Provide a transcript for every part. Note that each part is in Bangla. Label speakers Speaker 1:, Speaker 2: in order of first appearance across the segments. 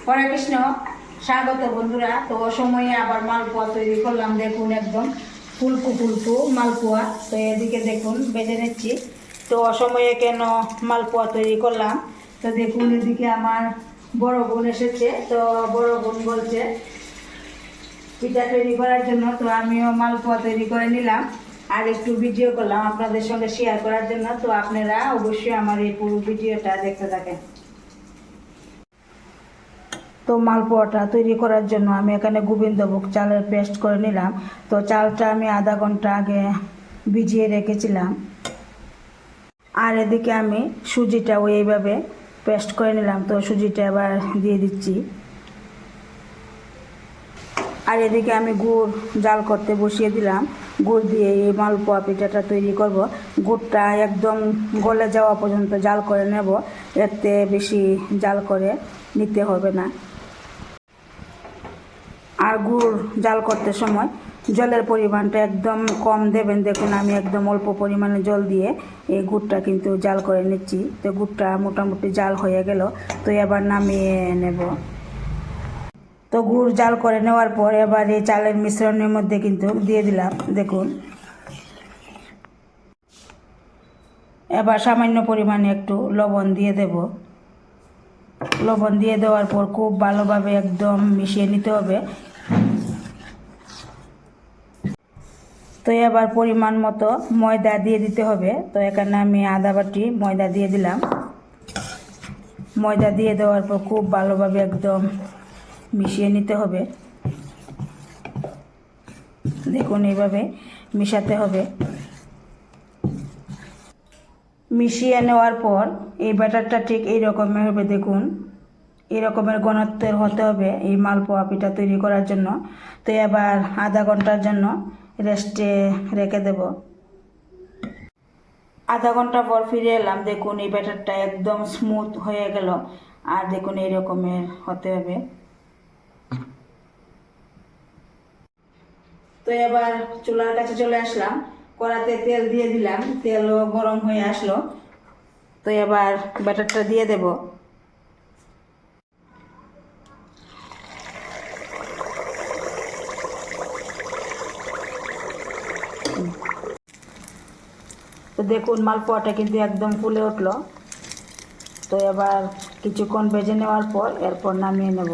Speaker 1: হরে কৃষ্ণ, স্বাগত বন্ধুরা। তো অসময়ে আবার মালপোয়া তৈরি করলাম। দেখুন একদম ফুলকু ফুলকু মালপোয়া। তো এদিকে দেখুন বেজে নিচ্ছি। তো অসময়ে কেন মালপোয়া তৈরি করলাম, তো দেখুন এদিকে আমার বড় বোন এসেছে। তো বড় বোন বলছে পিঠা তৈরি করার জন্য, তো আমিও মালপোয়া তৈরি করে নিলাম আর একটু ভিডিও করলাম আপনাদের সঙ্গে শেয়ার করার জন্য। তো আপনারা অবশ্যই আমার এই পুরো ভিডিওটা দেখতে থাকেন। তো মালপোয়াটা তৈরি করার জন্য আমি এখানে গোবিন্দভোগ চালের পেস্ট করে নিলাম। তো চালটা আমি আধা ঘন্টা আগে ভিজিয়ে রেখেছিলাম। আর এদিকে আমি সুজিটাও এইভাবে পেস্ট করে নিলাম। তো সুজিটা এবার দিয়ে দিচ্ছি। আর এদিকে আমি গুড় জাল করতে বসিয়ে দিলাম। গুড় দিয়ে এই মালপোয়া পিঠাটা তৈরি করব। গুড়টা একদম গলে যাওয়া পর্যন্ত জাল করে নেব, এতে বেশি জাল করে নিতে হবে না। আর গুড় জাল করতে সময় জলের পরিমাণটা একদম কম দেবেন। দেখুন আমি একদম অল্প পরিমাণে জল দিয়ে এই গুড়টা কিন্তু জাল করে নিচ্ছি। তো গুড়টা মোটামুটি জাল হয়ে গেল, তো এবার নামিয়ে নেব। তো গুড় জাল করে নেওয়ার পর এবার এই চালের মিশ্রণের মধ্যে কিন্তু দিয়ে দিলাম। দেখুন এবার সামান্য পরিমাণে একটু লবণ দিয়ে দেব। লবণ দিয়ে দেওয়ার পর খুব ভালোভাবে একদম মিশিয়ে নিতে হবে। তো এবার পরিমাণ মতো ময়দা দিয়ে দিতে হবে। তো এখানে আমি আধা বাটি ময়দা দিয়ে দিলাম। ময়দা দিয়ে দেওয়ার পর খুব ভালোভাবে একদম মিশিয়ে নিতে হবে। দেখুন এইভাবে মিশাতে হবে। মিশিয়ে নেওয়ার পর এই ব্যাটারটা ঠিক এই রকমের হবে। দেখুন এই রকমের ঘনত্বের হতে হবে এই মালপোয়া পিঠা তৈরি করার জন্য। তো এবার আধা ঘন্টার জন্য রেস্টে রেখে দেব। আধা ঘন্টা পর ফিরে এলাম। দেখুন এই ব্যাটারটা একদম স্মুথ হয়ে গেল। আর দেখুন এই রকমের হতে হবে। তো এবার চুলার কাছে চলে আসলাম, কড়াতে তেল দিয়ে দিলাম। তেলও গরম হয়ে আসলো। তো এবার ব্যাটারটা দিয়ে দেব। তো দেখুন মালপোয়াটা কিন্তু একদম ফুলে উঠলো। তো এবার কিছুক্ষণ ভেজে নেওয়ার পর এরপর নামিয়ে নেব।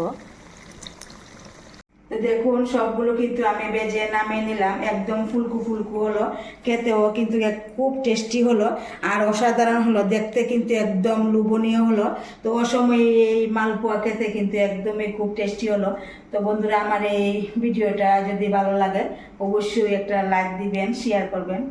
Speaker 1: তো দেখুন সবগুলো কিন্তু আমি ভেজে নামিয়ে নিলাম। একদম ফুলকু ফুলকু হলো, খেতেও কিন্তু খুব টেস্টি হলো আর অসাধারণ হলো। দেখতে কিন্তু একদম লোভনীয় হলো। তো অসময়ে এই মালপোয়া খেতে কিন্তু একদমই খুব টেস্টি হলো। তো বন্ধুরা আমার এই ভিডিওটা যদি ভালো লাগে অবশ্যই একটা লাইক দিবেন, শেয়ার করবেন।